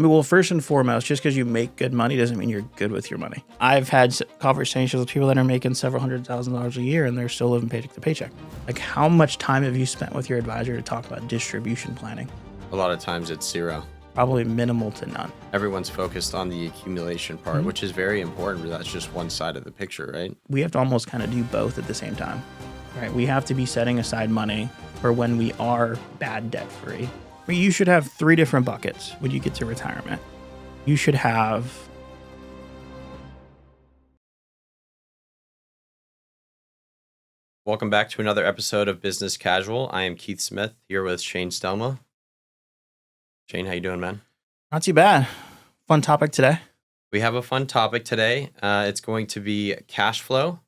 I mean, well, first and foremost, just because you make good money doesn't mean you're good with your money. I've had conversations with people that are making several $100,000 a year and they're still living paycheck to paycheck. Like, how much time have you spent with your advisor to talk about distribution planning? A lot of times it's zero. Probably minimal to none. Everyone's focused on the accumulation part, which is very important, but that's just one side of the picture, right? We have to almost kind of do both at the same time, right? We have to be setting aside money for when we are bad debt free. I mean, you should have 3 different buckets when you get to retirement. You should have Welcome back to another episode of Business Casual. I am Keith Smith here with Shane Stelma. Shane, how you doing, man? not too bad. Fun topic today. We have a fun topic today. It's going to be cash flow,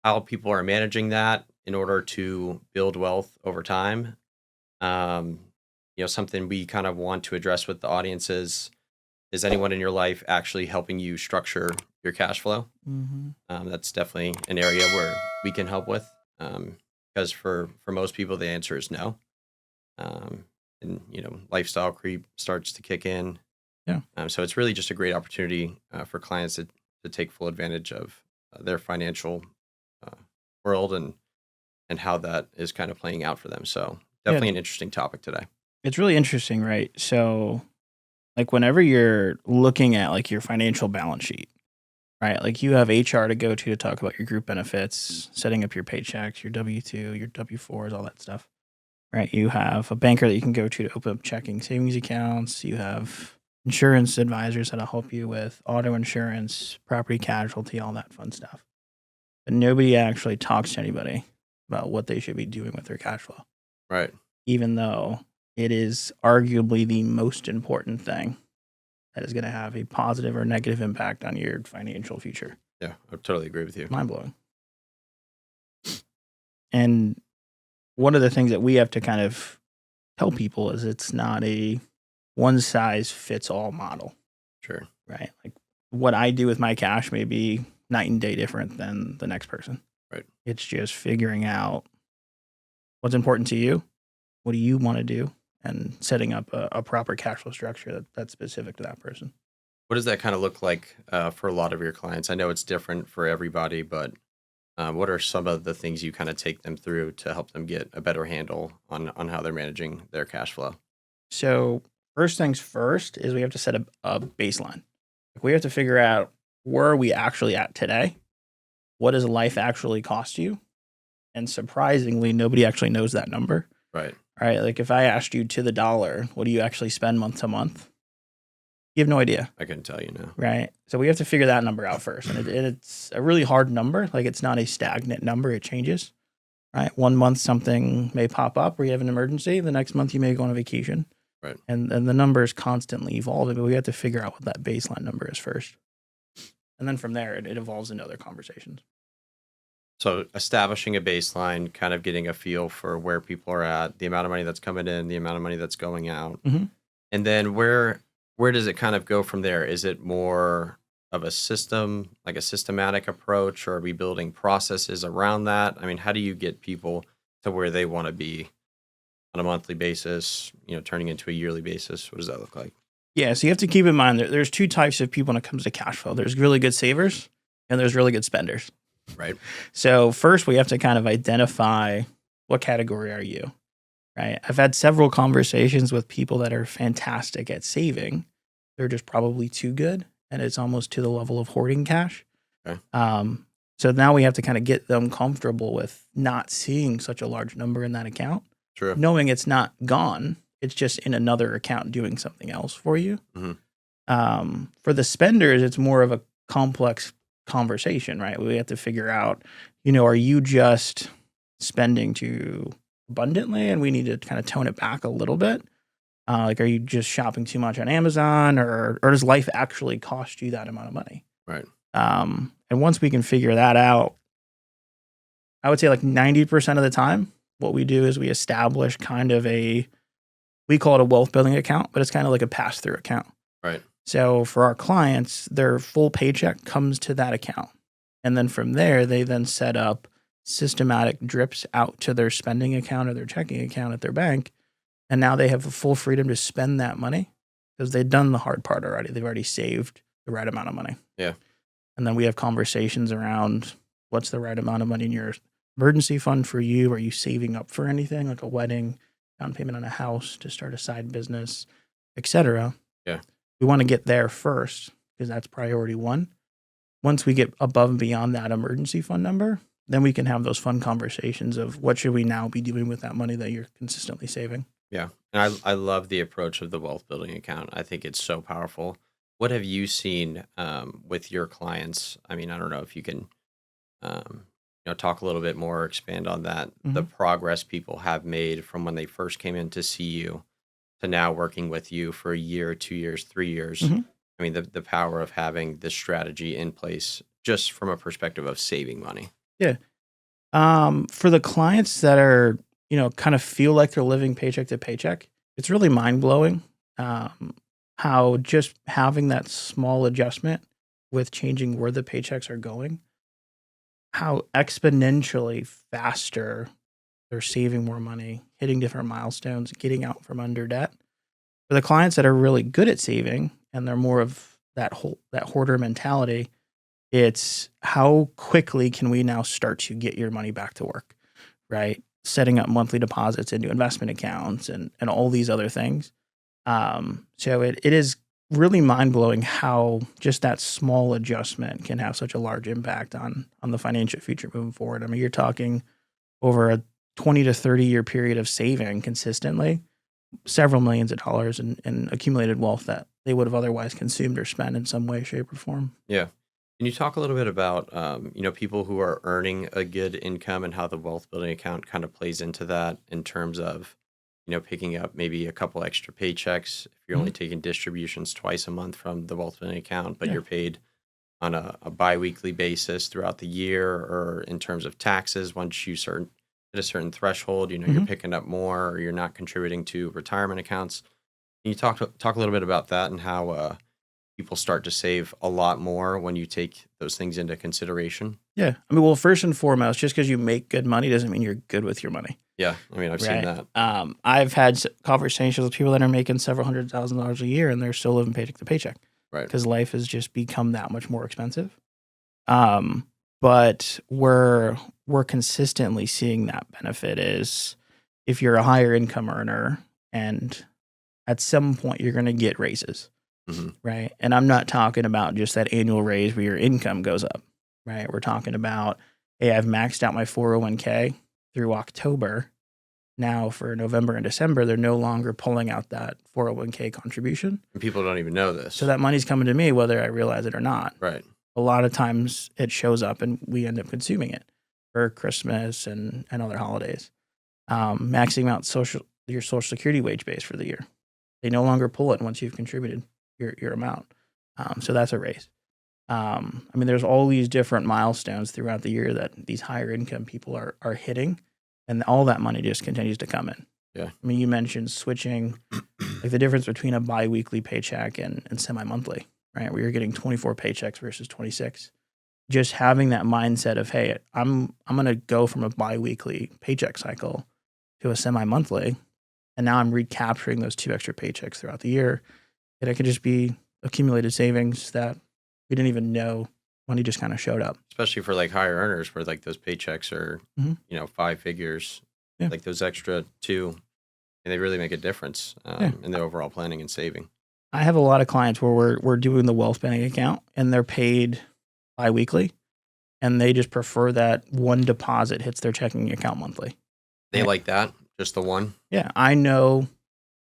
how people are managing that in order to build wealth over time. Something we kind of want to address with the audience is anyone in your life actually helping you structure your cash flow? That's definitely an area where we can help with, because for most people, the answer is no. Lifestyle creep starts to kick in. Yeah. So it's really just a great opportunity for clients to take full advantage of their financial world and how that is kind of playing out for them. So definitely an interesting topic today. It's really interesting, right? So, like, whenever you're looking at like your financial balance sheet, right? Like, you have HR to go to talk about your group benefits, setting up your paychecks, your W-2, your W-4s, all that stuff, right? You have a banker that you can go to open up checking savings accounts. You have insurance advisors that'll help you with auto insurance, property casualty, all that fun stuff. But nobody actually talks to anybody about what they should be doing with their cash flow. Right. Even though it is arguably the most important thing that is going to have a positive or negative impact on your financial future. Yeah, I totally agree with you. Mind-blowing. And one of the things that we have to kind of tell people is it's not a one-size-fits-all model. Sure. Right? Like, what I do with my cash may be night and day different than the next person. Right. It's just figuring out what's important to you, what do you want to do, and setting up a proper cash flow structure that's specific to that person. What does that kind of look like for a lot of your clients? I know it's different for everybody, but what are some of the things you kind of take them through to help them get a better handle on how they're managing their cash flow? So first things first is we have to set a baseline. We have to figure out, where are we actually at today? What does life actually cost you? And surprisingly, nobody actually knows that number. Right. Right? Like, if I asked you to the dollar, what do you actually spend month to month? You have no idea. I couldn't tell you now. Right? So we have to figure that number out first. And it's a really hard number. Like, it's not a stagnant number. It changes. Right? One month something may pop up where you have an emergency. The next month you may go on a vacation. Right. And the number is constantly evolving, but we have to figure out what that baseline number is first. And then from there, it evolves into other conversations. So establishing a baseline, kind of getting a feel for where people are at, the amount of money that's coming in, the amount of money that's going out. And then where does it kind of go from there? Is it more of a system, like a systematic approach, or are we building processes around that? I mean, how do you get people to where they want to be on a monthly basis, turning into a yearly basis? What does that look like? Yeah, so you have to keep in mind that there's 2 types of people when it comes to cash flow. There's really good savers and there's really good spenders. Right. So first we have to kind of identify, what category are you, right? I've had several conversations with people that are fantastic at saving. They're just probably too good, and it's almost to the level of hoarding cash. Okay. So now we have to kind of get them comfortable with not seeing such a large number in that account. True. Knowing it's not gone, it's just in another account doing something else for you. For the spenders, it's more of a complex conversation, right? We have to figure out, are you just spending too abundantly and we need to kind of tone it back a little bit? Like, are you just shopping too much on Amazon, or does life actually cost you that amount of money? Right. And once we can figure that out, I would say like 90% of the time, what we do is we establish kind of we call it a wealth building account, but it's kind of like a pass-through account. Right. So for our clients, their full paycheck comes to that account. And then from there, they then set up systematic drips out to their spending account or their checking account at their bank. And now they have full freedom to spend that money because they've done the hard part already. They've already saved the right amount of money. Yeah. And then we have conversations around what's the right amount of money in your emergency fund for you? Are you saving up for anything like a wedding, down payment on a house, to start a side business, etc.? Yeah. We want to get there first because that's priority one. Once we get above and beyond that emergency fund number, then we can have those fun conversations of what should we now be doing with that money that you're consistently saving. Yeah. And I love the approach of the wealth building account. I think it's so powerful. What have you seen with your clients? I mean, I don't know if you can, talk a little bit more, expand on that, the progress people have made from when they first came in to see you to now working with you for a year, 2 years, 3 years. I mean, the power of having this strategy in place just from a perspective of saving money. Yeah. For the clients that are, kind of feel like they're living paycheck to paycheck, it's really mind blowing how just having that small adjustment with changing where the paychecks are going, how exponentially faster they're saving more money, hitting different milestones, getting out from under debt. For the clients that are really good at saving and they're more of that hoarder mentality, it's how quickly can we now start to get your money back to work, right? Setting up monthly deposits into investment accounts and all these other things. So it is really mind blowing how just that small adjustment can have such a large impact on the financial future moving forward. I mean, you're talking over a 20 to 30 year period of saving consistently, several millions of dollars in accumulated wealth that they would have otherwise consumed or spent in some way, shape, or form. Yeah. Can you talk a little bit about, people who are earning a good income and how the wealth building account kind of plays into that in terms of, picking up maybe a couple extra paychecks if you're only taking distributions twice a month from the wealth building account, but you're paid on a biweekly basis throughout the year, or in terms of taxes, once you hit a certain threshold, you're picking up more, or you're not contributing to retirement accounts. Can you talk a little bit about that and how people start to save a lot more when you take those things into consideration? Yeah. I mean, well, first and foremost, just because you make good money doesn't mean you're good with your money. Yeah. I mean, I've seen that. I've had conversations with people that are making several $100,000 a year and they're still living paycheck to paycheck. Right. Because life has just become that much more expensive. But we're consistently seeing that benefit is if you're a higher income earner and at some point you're going to get raises. Right. And I'm not talking about just that annual raise where your income goes up. Right. We're talking about, hey, I've maxed out my 401k through October. Now for November and December, they're no longer pulling out that 401k contribution. And people don't even know this. So that money's coming to me whether I realize it or not. Right. A lot of times it shows up and we end up consuming it for Christmas and other holidays. Maxing out your Social Security wage base for the year. They no longer pull it once you've contributed your amount. So that's a raise. I mean, there's all these different milestones throughout the year that these higher income people are hitting, and all that money just continues to come in. Yeah. I mean, you mentioned switching, like the difference between a biweekly paycheck and semi-monthly, right? Where you're getting 24 paychecks versus 26. Just having that mindset of, hey, I'm going to go from a biweekly paycheck cycle to a semi-monthly, and now I'm recapturing those 2 extra paychecks throughout the year. And it could just be accumulated savings that we didn't even know money just kind of showed up. Especially for like higher earners where like those paychecks are, 5 figures, like those extra 2, and they really make a difference in the overall planning and saving. I have a lot of clients where we're doing the wealth planning account and they're paid biweekly and they just prefer that one deposit hits their checking account monthly. They like that? Just the one? Yeah. I know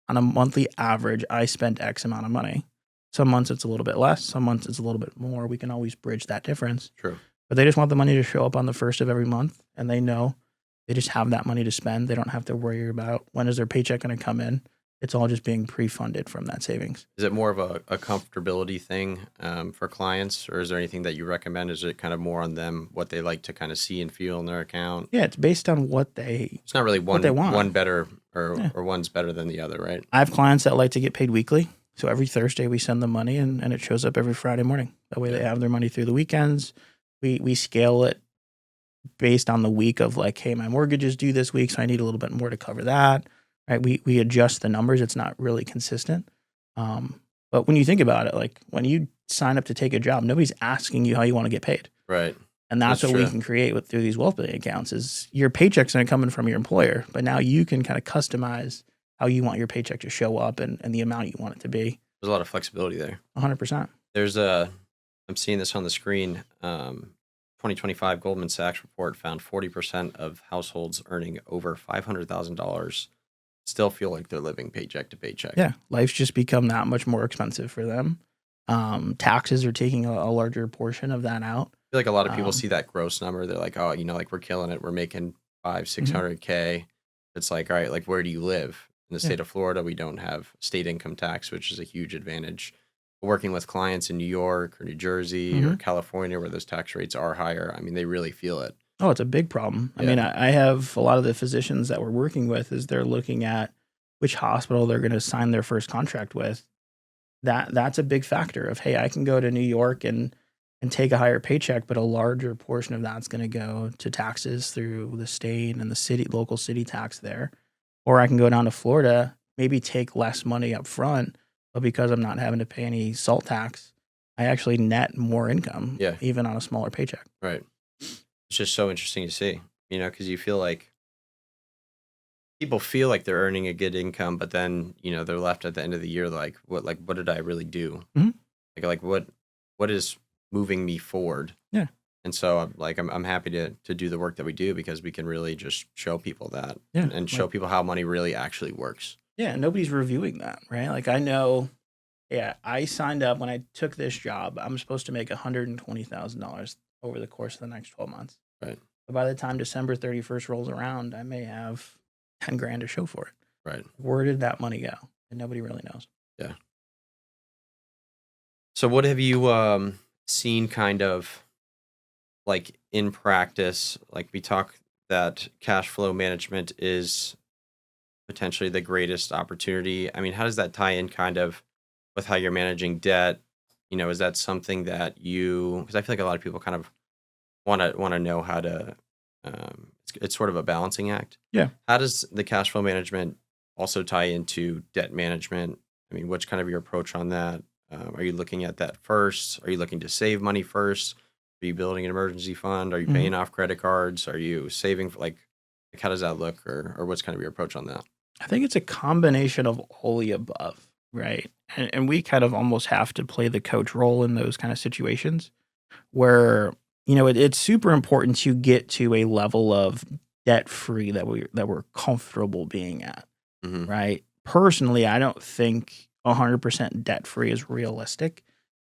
on a monthly average, I spent X amount of money. Some months it's a little bit less. Some months it's a little bit more. We can always bridge that difference. True. But they just want the money to show up on the first of every month, and they know they just have that money to spend. They don't have to worry about when is their paycheck going to come in. It's all just being pre-funded from that savings. Is it more of a comfortability thing for clients, or is there anything that you recommend? Is it kind of more on them, what they like to kind of see and feel in their account? Yeah, it's based on what they It's not really what they want. one better or one's better than the other, right? I have clients that like to get paid weekly. So every Thursday we send them money and it shows up every Friday morning. That way they have their money through the weekends. We scale it based on the week of like, hey, my mortgage is due this week, so I need a little bit more to cover that. Right? We adjust the numbers. It's not really consistent. But when you think about it, like when you sign up to take a job, nobody's asking you how you want to get paid. Right. And that's what we can create through these wealth building accounts is your paycheck's going to come in from your employer, but now you can kind of customize how you want your paycheck to show up and the amount you want it to be. There's a lot of flexibility there. 100%. I'm seeing this on the screen. 2025 Goldman Sachs report found 40% of households earning over $500,000 still feel like they're living paycheck to paycheck. Yeah. Life's just become that much more expensive for them. Taxes are taking a larger portion of that out. I feel like a lot of people see that gross number. They're like, oh, like we're killing it. We're making 500-600K. It's like, all right, like where do you live? In the state of Florida, we don't have state income tax, which is a huge advantage. Working with clients in New York or New Jersey or California where those tax rates are higher, I mean, they really feel it. Oh, it's a big problem. I mean, I have a lot of the physicians that we're working with is they're looking at which hospital they're going to sign their first contract with. That's a big factor of, hey, I can go to New York and take a higher paycheck, but a larger portion of that's going to go to taxes through the state and the local city tax there. Or I can go down to Florida, maybe take less money up front, but because I'm not having to pay any SALT tax, I actually net more income, even on a smaller paycheck. Right. It's just so interesting to see, because you feel like people feel like they're earning a good income, but then, they're left at the end of the year like, what did I really do? Like what is moving me forward? Yeah. And so I'm happy to do the work that we do because we can really just show people that and show people how money really actually works. Yeah, nobody's reviewing that, right? Like I know, I signed up when I took this job. I'm supposed to make $120,000 over the course of the next 12 months. Right. But by the time December 31st rolls around, I may have 10 grand to show for it. Right. Where did that money go? And nobody really knows. Yeah. So what have you seen kind of like in practice? Like we talk that cash flow management is potentially the greatest opportunity. I mean, how does that tie in kind of with how you're managing debt? Is that something that because I feel like a lot of people kind of want to know how to, it's sort of a balancing act. Yeah. How does the cash flow management also tie into debt management? I mean, what's kind of your approach on that? Are you looking at that first? Are you looking to save money first? Are you building an emergency fund? Are you paying off credit cards? Are you saving? Like how does that look, or what's kind of your approach on that? I think it's a combination of all the above, right? And we kind of almost have to play the coach role in those kind of situations where, it's super important to get to a level of debt free that we're comfortable being at, right? Personally, I don't think 100% debt free is realistic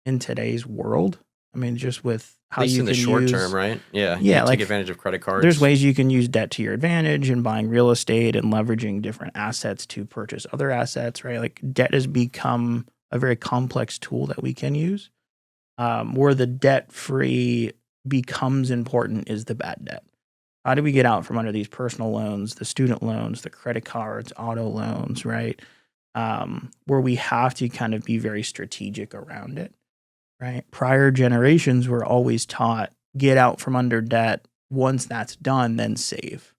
in today's world. I mean, just with how you can use... in the short term, right? Yeah. Yeah. Take advantage of credit cards. There's ways you can use debt to your advantage and buying real estate and leveraging different assets to purchase other assets, right? Like debt has become a very complex tool that we can use. Where the debt-free becomes important is the bad debt. How do we get out from under these personal loans, the student loans, the credit cards, auto loans, right? Where we have to kind of be very strategic around it. Right. Prior generations were always taught, get out from under debt. Once that's done, then save.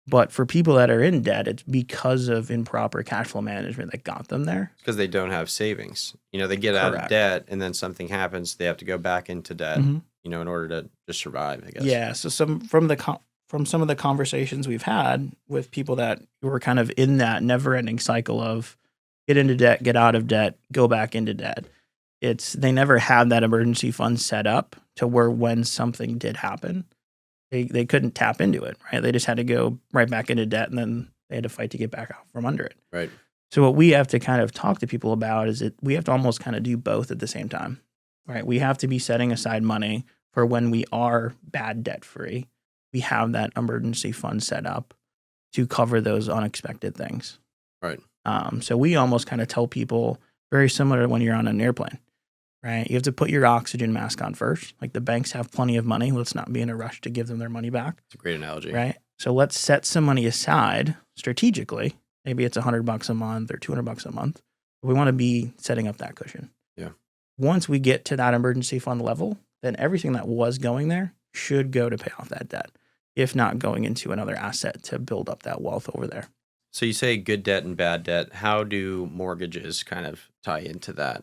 But for people that are in debt, it's because of improper cash flow management that got them there. It's because they don't have savings. They get out of debt and then something happens. They have to go back into debt, in order to just survive, I guess. Yeah. So from some of the conversations we've had with people that were kind of in that never ending cycle of get into debt, get out of debt, go back into debt. They never had that emergency fund set up to where when something did happen, they couldn't tap into it, right? They just had to go right back into debt and then they had to fight to get back out from under it. Right. So what we have to kind of talk to people about is we have to almost kind of do both at the same time, right? We have to be setting aside money for when we are bad debt free. We have that emergency fund set up to cover those unexpected things. Right. So we almost kind of tell people very similar to when you're on an airplane. Right, you have to put your oxygen mask on first. Like the banks have plenty of money. Let's not be in a rush to give them their money back. It's a great analogy. Right. So let's set some money aside strategically. Maybe it's $100 a month or $200 a month. But we want to be setting up that cushion. Yeah. Once we get to that emergency fund level, then everything that was going there should go to pay off that debt, if not going into another asset to build up that wealth over there. So you say good debt and bad debt. How do mortgages kind of tie into that?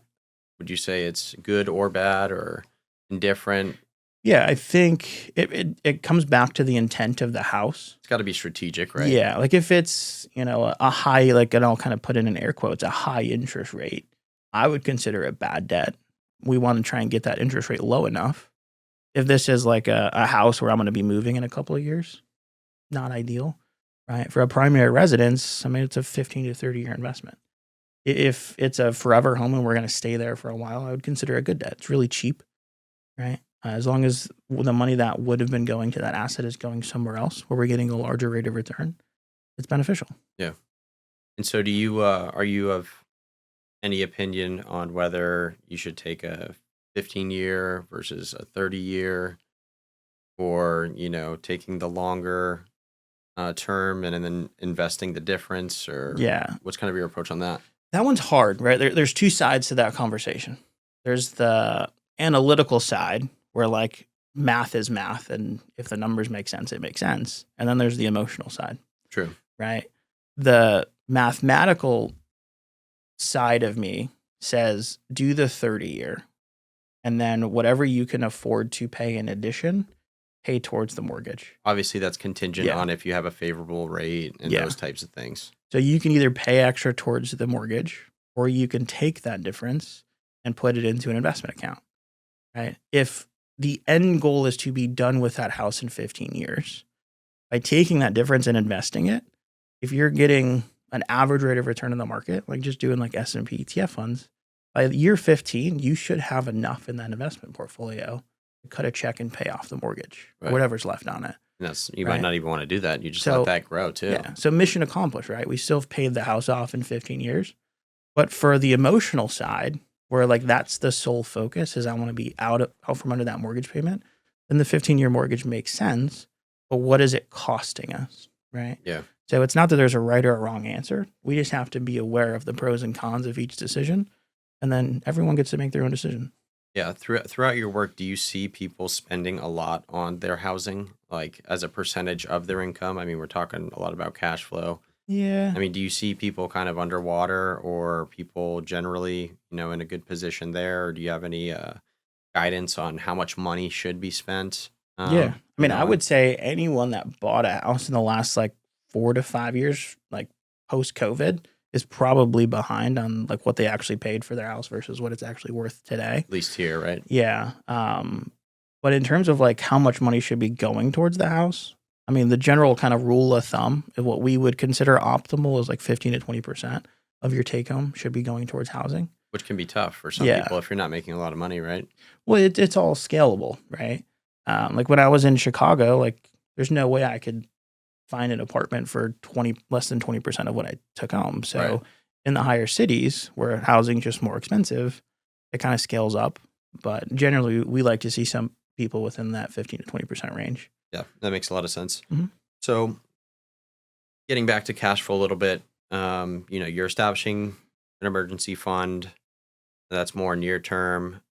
Would you say it's good or bad or indifferent? Yeah, I think it comes back to the intent of the house. It's got to be strategic, right? Yeah, like if it's, a high, like, and I'll kind of put it in air quotes, a high interest rate, I would consider it bad debt. We want to try and get that interest rate low enough. If this is like a house where I'm going to be moving in a couple of years, not ideal, right? For a primary residence, I mean, it's a 15 to 30-year investment. If it's a forever home and we're going to stay there for a while, I would consider it good debt. It's really cheap, right? As long as the money that would have been going to that asset is going somewhere else where we're getting a larger rate of return, it's beneficial. Yeah. And so are you of any opinion on whether you should take a 15-year versus a 30-year, or, taking the longer term and then investing the difference, or Yeah. what's kind of your approach on that? That one's hard, right? There's two sides to that conversation. There's the analytical side where like math is math, and if the numbers make sense, it makes sense. And then there's the emotional side, True. right? The mathematical side of me says do the 30-year, and then whatever you can afford to pay in addition, pay towards the mortgage. Obviously, that's contingent Yeah. on if you have a favorable rate and Yeah. those types of things. So you can either pay extra towards the mortgage, or you can take that difference and put it into an investment account, right? If the end goal is to be done with that house in 15 years, by taking that difference and investing it, if you're getting an average rate of return in the market, like just doing like S&P ETF funds, by year 15, you should have enough in that investment portfolio to cut a check and pay off the mortgage, Right. whatever's left on it. And you Right. might not even want to do that. You just So- let that grow too. Yeah. So mission accomplished, right? We still have paid the house off in 15 years. But for the emotional side, where like that's the sole focus is I want to be out from under that mortgage payment, then the 15-year mortgage makes sense. But what is it costing us, right? Yeah. So it's not that there's a right or a wrong answer. We just have to be aware of the pros and cons of each decision. And then everyone gets to make their own decision. Yeah. Throughout your work, do you see people spending a lot on their housing, like as a percentage of their income? I mean, we're talking a lot about cash flow. Yeah. I mean, do you see people kind of underwater, or people generally, in a good position there? Or do you have any guidance on how much money should be spent? Yeah. I mean, I on- would say anyone that bought a house in the last like 4 to 5 years, like post COVID, is probably behind on like what they actually paid for their house versus what it's actually worth today. at least here, right? Yeah. But in terms of like how much money should be going towards the house, I mean, the general kind of rule of thumb of what we would consider optimal is like 15 to 20% of your take home should be going towards housing. Which can be tough for some Yeah. people if you're not making a lot of money, right? Well, it's all scalable, right? Like when I was in Chicago, like there's no way I could find an apartment for less than 20% of what I took home. So Right. in the higher cities where housing's just more expensive, it kind of scales up. But generally, we like to see some people within that 15 to 20% range. Yeah, that makes a lot of sense. Mhm. So, getting back to cash flow a little bit, you're establishing an emergency fund that's more near term.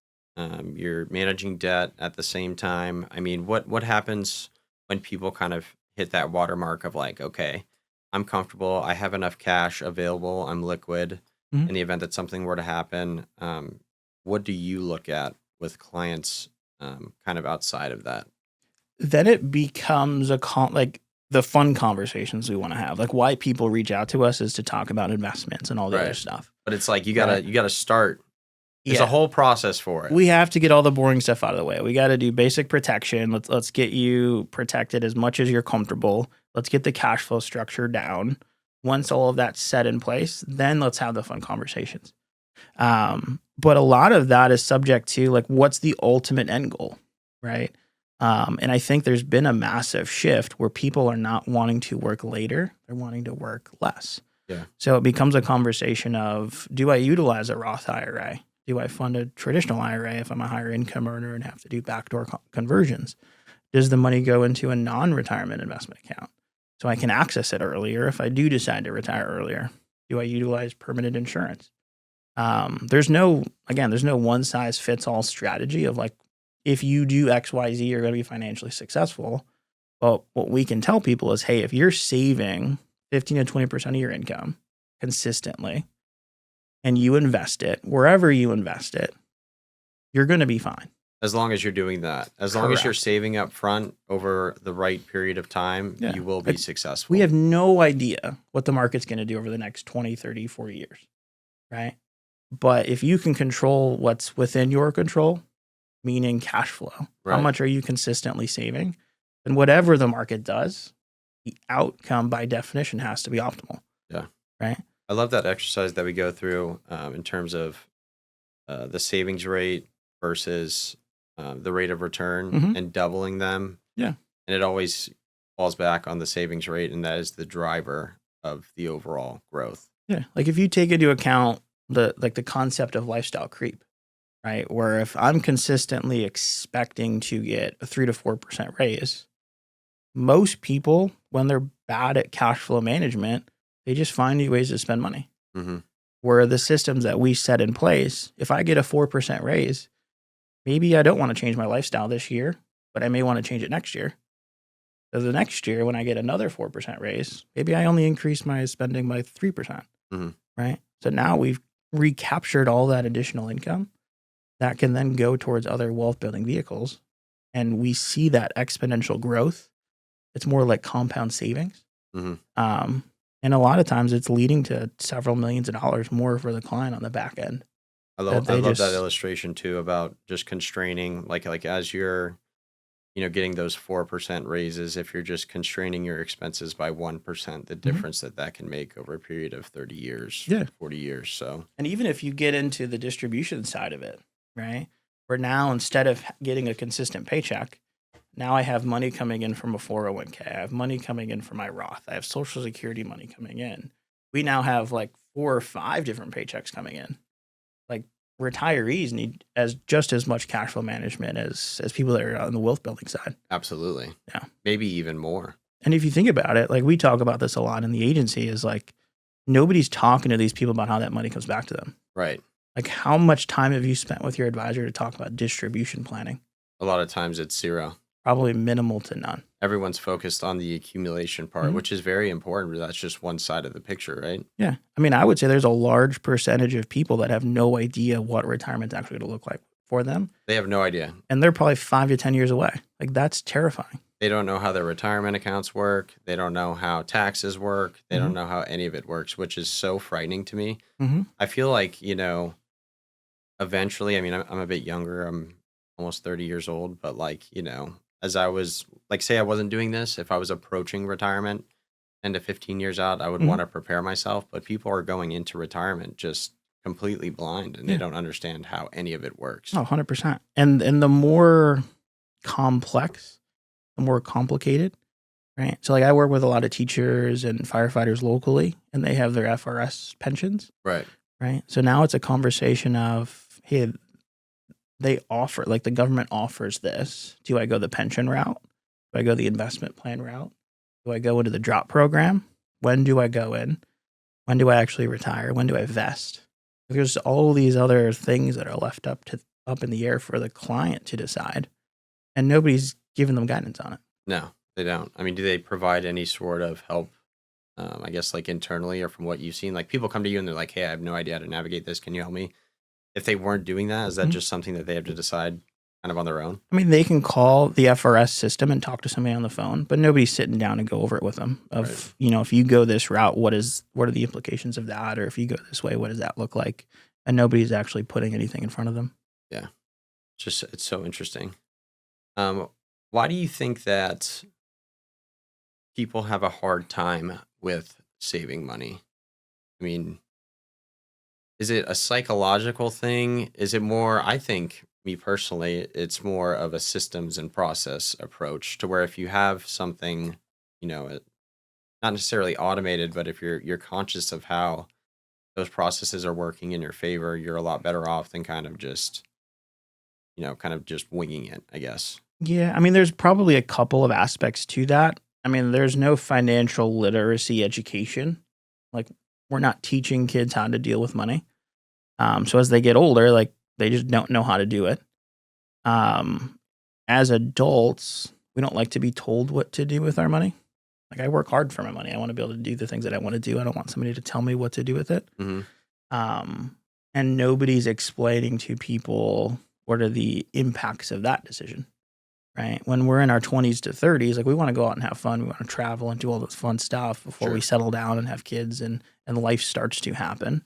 You're managing debt at the same time. I mean, what happens when people kind of hit that watermark of like, okay, I'm comfortable, I have enough cash available, I'm liquid. Mhm. In the event that something were to happen, what do you look at with clients, kind of outside of that? Then it becomes like the fun conversations we want to have. Like why people reach out to us is to talk about investments and all the other Right. stuff. But it's like you Right. gotta start. There's a whole process for it. We have to get all the boring stuff out of the way. We got to do basic protection. Let's get you protected as much as you're comfortable. Let's get the cash flow structure down. Once all of that's set in place, then let's have the fun conversations. But a lot of that is subject to like what's the ultimate end goal, right? And I think there's been a massive shift where people are not wanting to work later; they're wanting to work less. Yeah. So it becomes a conversation of: do I utilize a Roth IRA? Do I fund a traditional IRA if I'm a higher income earner and have to do backdoor conversions? Does the money go into a non-retirement investment account so I can access it earlier if I do decide to retire earlier? Do I utilize permanent insurance? There's no one size fits all strategy of like, if you do X, Y, Z, you're going to be financially successful. But what we can tell people is, hey, if you're saving 15 to 20% of your income consistently, and you invest it wherever you invest it, you're going to be fine. As long as you're doing that, as long as you're saving up front over the right period of time, you will be successful. We have no idea what the market's going to do over the next 20, 30, 40 years, right? But if you can control what's within your control, meaning cash flow, how much are you consistently saving? And whatever the market does, the outcome by definition has to be optimal. Yeah. Right? I love that exercise that we go through in terms of the savings rate versus the rate of return and doubling them. Yeah. And it always falls back on the savings rate, and that is the driver of the overall growth. Yeah. Like if you take into account the concept of lifestyle creep, right? Where if I'm consistently expecting to get a 3 to 4% raise, most people, when they're bad at cash flow management, they just find new ways to spend money. Where the systems that we set in place, if I get a 4% raise, maybe I don't want to change my lifestyle this year, but I may want to change it next year. So the next year, when I get another 4% raise, maybe I only increase my spending by 3%, right? So now we've recaptured all that additional income that can then go towards other wealth building vehicles. And we see that exponential growth. It's more like compound savings. And a lot of times it's leading to several millions of dollars more for the client on the back end. I love that illustration too about just constraining, like as you're, getting those 4% raises, if you're just constraining your expenses by 1%, the difference that can make over a period of 30 years, 40 years. So, and even if you get into the distribution side of it, right? Where now instead of getting a consistent paycheck, now I have money coming in from a 401k. I have money coming in from my Roth. I have Social Security money coming in. We now have like 4 or 5 different paychecks coming in. Like retirees need just as much cash flow management as people that are on the wealth building side. Absolutely. Yeah. Maybe even more. And if you think about it, like we talk about this a lot in the agency, is like nobody's talking to these people about how that money comes back to them. Right. Like how much time have you spent with your advisor to talk about distribution planning? A lot of times it's zero. Probably minimal to none. Everyone's focused on the accumulation part, which is very important, but that's just one side of the picture, right? Yeah. I mean, I would say there's a large percentage of people that have no idea what retirement's actually going to look like for them. They have no idea. And they're probably 5 to 10 years away. Like that's terrifying. They don't know how their retirement accounts work. They don't know how taxes work. They don't know how any of it works, which is so frightening to me. I feel like, eventually, I mean, I'm a bit younger. I'm almost 30 years old, but as I was, say I wasn't doing this, if I was approaching retirement 10 to 15 years out, I would want to prepare myself. But people are going into retirement just completely blind, and they don't understand how any of it works. Oh, 100%. And the more complex, the more complicated, right? So I work with a lot of teachers and firefighters locally, and they have their FRS pensions. Right. Right. So now it's a conversation of, hey, they offer, like the government offers this. Do I go the pension route? Do I go the investment plan route? Do I go into the drop program? When do I go in? When do I actually retire? When do I vest? There's all these other things that are left up in the air for the client to decide, and nobody's giving them guidance on it. No, they don't. I mean, do they provide any sort of help? I guess internally or from what you've seen, people come to you and they're like, "Hey, I have no idea how to navigate this. Can you help me?" If they weren't doing that, is that just something that they have to decide kind of on their own? I mean, they can call the FRS system and talk to somebody on the phone, but nobody's sitting down and go over it with them. If you go this route, what are the implications of that? Or if you go this way, what does that look like? And nobody's actually putting anything in front of them. Yeah. It's so interesting. Why do you think that people have a hard time with saving money? I mean, is it a psychological thing? Is it more, I think, me personally, it's more of a systems and process approach to where if you have something, not necessarily automated, but if you're conscious of how those processes are working in your favor, you're a lot better off than kind of just winging it, I guess. Yeah. I mean, there's probably a couple of aspects to that. I mean, there's no financial literacy education. We're not teaching kids how to deal with money. So as they get older, they just don't know how to do it. As adults, we don't like to be told what to do with our money. Like I work hard for my money. I want to be able to do the things that I want to do. I don't want somebody to tell me what to do with it. Mm-hmm. And nobody's explaining to people what are the impacts of that decision, right? When we're in our 20s to 30s, like we want to go out and have fun. We want to travel and do all this fun stuff before we settle down and have kids and life starts to happen.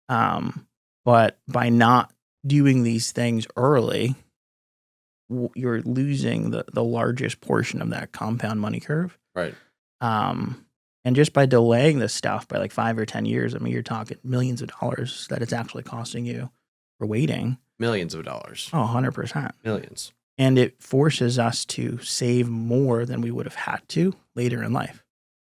But by not doing these things early, you're losing the largest portion of that compound money curve. Right. And just by delaying this stuff by like 5 or 10 years, I mean, you're talking millions of dollars that it's actually costing you for waiting. Millions of dollars. Oh, 100%. Millions. And it forces us to save more than we would have had to later in life.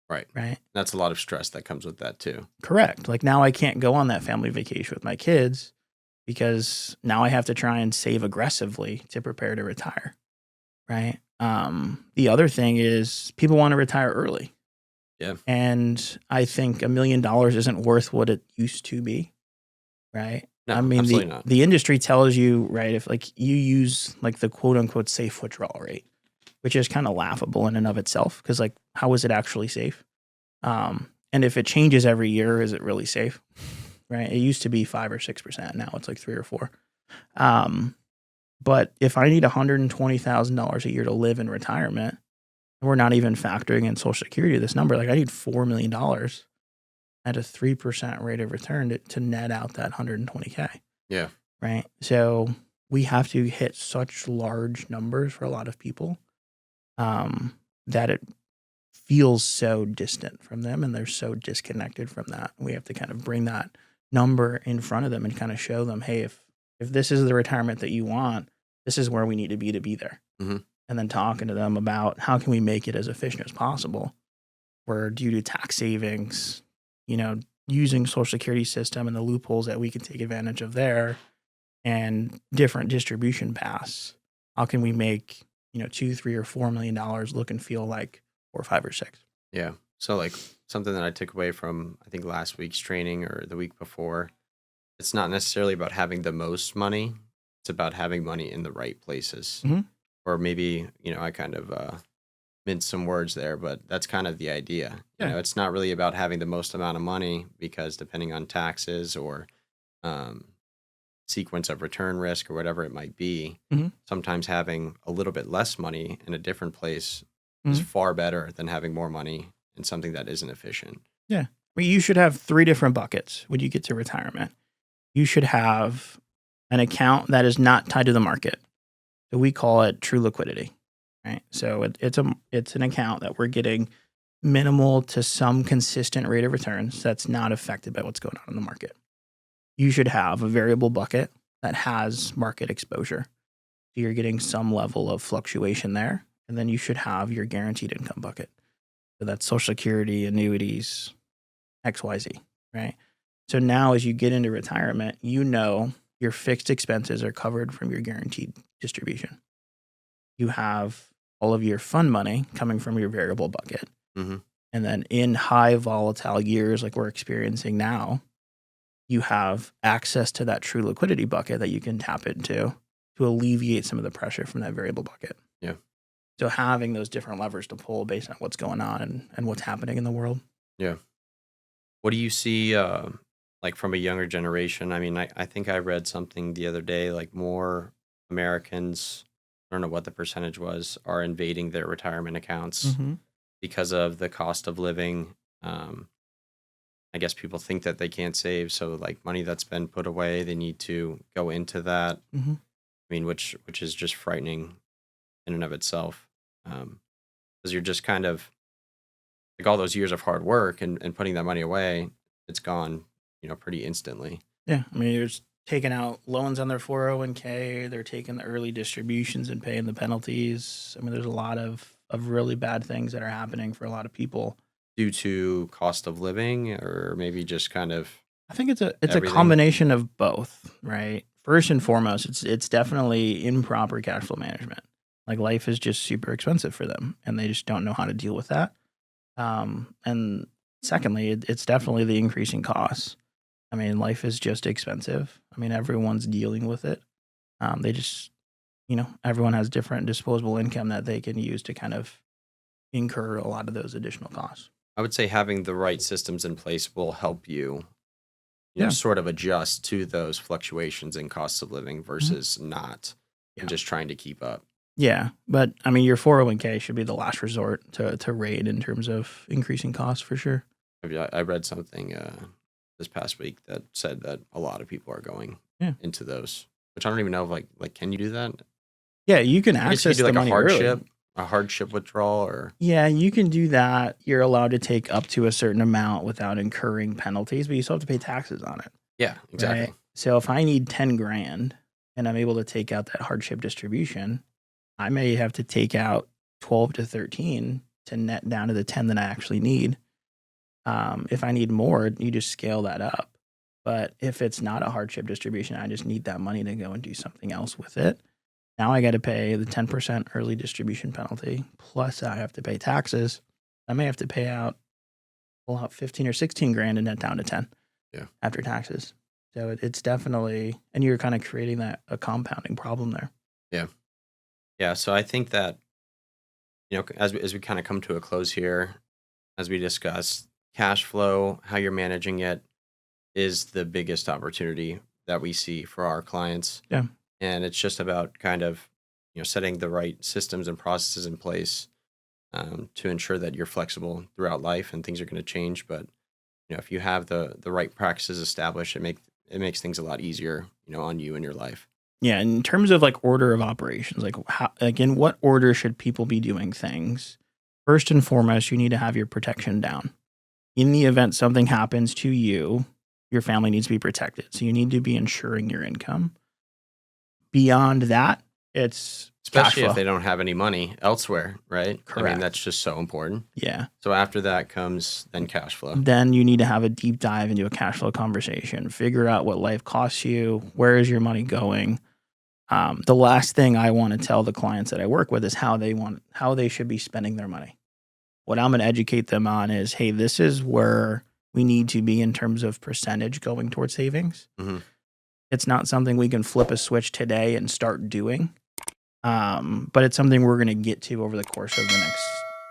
Right. Right. That's a lot of stress that comes with that too. Correct. Like now I can't go on that family vacation with my kids because now I have to try and save aggressively to prepare to retire. Right. The other thing is people want to retire early. Yeah. And I think $1 million isn't worth what it used to be. Right. No, I mean, absolutely not. the industry tells you, right, if like you use like the quote unquote safe withdrawal rate, which is kind of laughable in and of itself. Cause like, how is it actually safe? And if it changes every year, is it really safe? Right. It used to be 5 or 6%. Now it's like 3 or 4. But if I need $120,000 a year to live in retirement, we're not even factoring in Social Security, this number, like I need $4 million at a 3% rate of return to net out that 120K. Yeah. Right. So we have to hit such large numbers for a lot of people that it feels so distant from them and they're so disconnected from that. We have to kind of bring that number in front of them and kind of show them, hey, if this is the retirement that you want, this is where we need to be there. Mm-hmm. And then talking to them about how can we make it as efficient as possible, where due to tax savings, using Social Security system and the loopholes that we can take advantage of there and different distribution paths, how can we make, $2, $3, or $4 million look and feel like 4, 5, or 6? Yeah. So like something that I took away from, I think last week's training or the week before, it's not necessarily about having the most money. It's about having money in the right places. Mm-hmm. Or maybe, I kind of minced some words there, but that's kind of the idea. Yeah. It's not really about having the most amount of money because depending on taxes or sequence of return risk or whatever it might be, mm-hmm. sometimes having a little bit less money in a different place is far better than having more money in something that isn't efficient. Yeah. You should have 3 different buckets when you get to retirement. You should have an account that is not tied to the market. So we call it true liquidity, right? So it's an account that we're getting minimal to some consistent rate of returns that's not affected by what's going on in the market. You should have a variable bucket that has market exposure. So you're getting some level of fluctuation there. And then you should have your guaranteed income bucket. So that's Social Security, annuities, XYZ, right? So now as you get into retirement, your fixed expenses are covered from your guaranteed distribution. You have all of your fund money coming from your variable bucket. Mm-hmm. And then in high volatile years like we're experiencing now, you have access to that true liquidity bucket that you can tap into to alleviate some of the pressure from that variable bucket. Yeah. So having those different levers to pull based on what's going on and what's happening in the world. Yeah. What do you see like from a younger generation? I mean, I think I read something the other day, like more Americans, I don't know what the percentage was, are invading their retirement accounts because of the cost of living. I guess people think that they can't save. So like money that's been put away, they need to go into that. I mean, which is just frightening in and of itself. Because you're just kind of like all those years of hard work and putting that money away, it's gone, pretty instantly. Yeah. I mean, you're just taking out loans on their 401k. They're taking the early distributions and paying the penalties. I mean, there's a lot of really bad things that are happening for a lot of people. Due to cost of living or maybe just kind of I think it's a everything? combination of both, right? First and foremost, it's definitely improper cash flow management. Like life is just super expensive for them and they just don't know how to deal with that. And secondly, it's definitely the increasing costs. I mean, life is just expensive. I mean, everyone's dealing with it. They just, everyone has different disposable income that they can use to kind of incur a lot of those additional costs. I would say having the right systems in place will help you, you know, Yeah. sort of adjust to those fluctuations in costs of living Mhm. versus not, Yeah. and just trying to keep up. Yeah, but I mean, your 401k should be the last resort to raid in terms of increasing costs for sure. I read something this past week that said that a lot of people are going Yeah. into those, which I don't even know if like can you do that? Yeah, you can I guess you could access do the like money early. a hardship withdrawal, or Yeah, you can do that. You're allowed to take up to a certain amount without incurring penalties, but you still have to pay taxes on it, yeah, exactly. right? So if I need 10 grand and I'm able to take out that hardship distribution, I may have to take out 12 to 13 to net down to the 10 that I actually need. If I need more, you just scale that up. But if it's not a hardship distribution, I just need that money to go and do something else with it. Now I got to pay the 10% early distribution penalty, plus I have to pay taxes. I may have to pull out 15 or 16 grand and net down to 10 after taxes. So it's definitely, and you're kind of creating a compounding problem there. Yeah. So I think that, you know, as we kind of come to a close here, as we discussed, cash flow, how you're managing it is the biggest opportunity that we see for our clients. Yeah. And it's just about kind of, you know, setting the right systems and processes in place to ensure that you're flexible throughout life and things are going to change. But, you know, if you have the right practices established, it makes things a lot easier, you know, on you and your life. Yeah, in terms of like order of operations, like in what order should people be doing things? First and foremost, you need to have your protection down. In the event something happens to you, your family needs to be protected. So you need to be insuring your income. Beyond that, it's Especially cash if flow. they don't have any money elsewhere, right? I mean, Correct. that's just so important. Yeah. So after that comes then cash flow. Then you need to have a deep dive into a cash flow conversation. Figure out what life costs you. Where is your money going? The last thing I want to tell the clients that I work with is how they should be spending their money. What I'm going to educate them on is, hey, this is where we need to be in terms of percentage going towards savings. Mm-hmm. It's not something we can flip a switch today and start doing, but it's something we're going to get to over the course of the next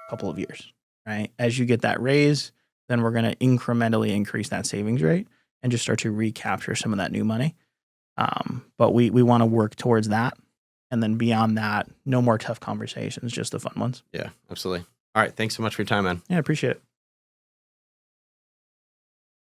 couple of years, right? As you get that raise, then we're going to incrementally increase that savings rate and just start to recapture some of that new money. But we want to work towards that. And then beyond that, no more tough conversations, just the fun ones. Yeah, absolutely. All right. Thanks so much for your time, man. Yeah, I appreciate it.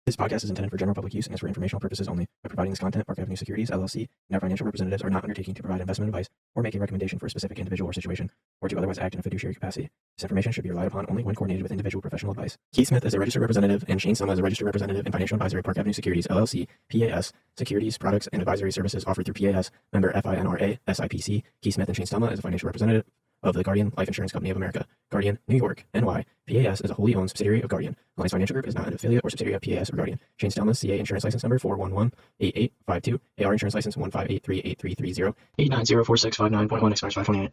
This podcast is intended for general public use and is for informational purposes only. By providing this content, Park Avenue Securities, LLC, and our financial representatives are not undertaking to provide investment advice or make a recommendation for a specific individual or situation, or to otherwise act in a fiduciary capacity. This information should be relied upon only when coordinated with individual professional advice. Keith Smith is a registered representative, and Shane Stelma is a registered representative and financial advisor at Park Avenue Securities, LLC, PAS. Securities, products, and advisory services offered through PAS, member FINRA, SIPC. Keith Smith and Shane Stelma is a financial representative of the Guardian Life Insurance Company of America, Guardian, New York, NY. PAS is a wholly owned subsidiary of Guardian. Alliance Financial Group is not an affiliate or subsidiary of PAS or Guardian. Shane Stelma, CA insurance license number 4118852, AR insurance license 158383330, 89046591.1 expires 528.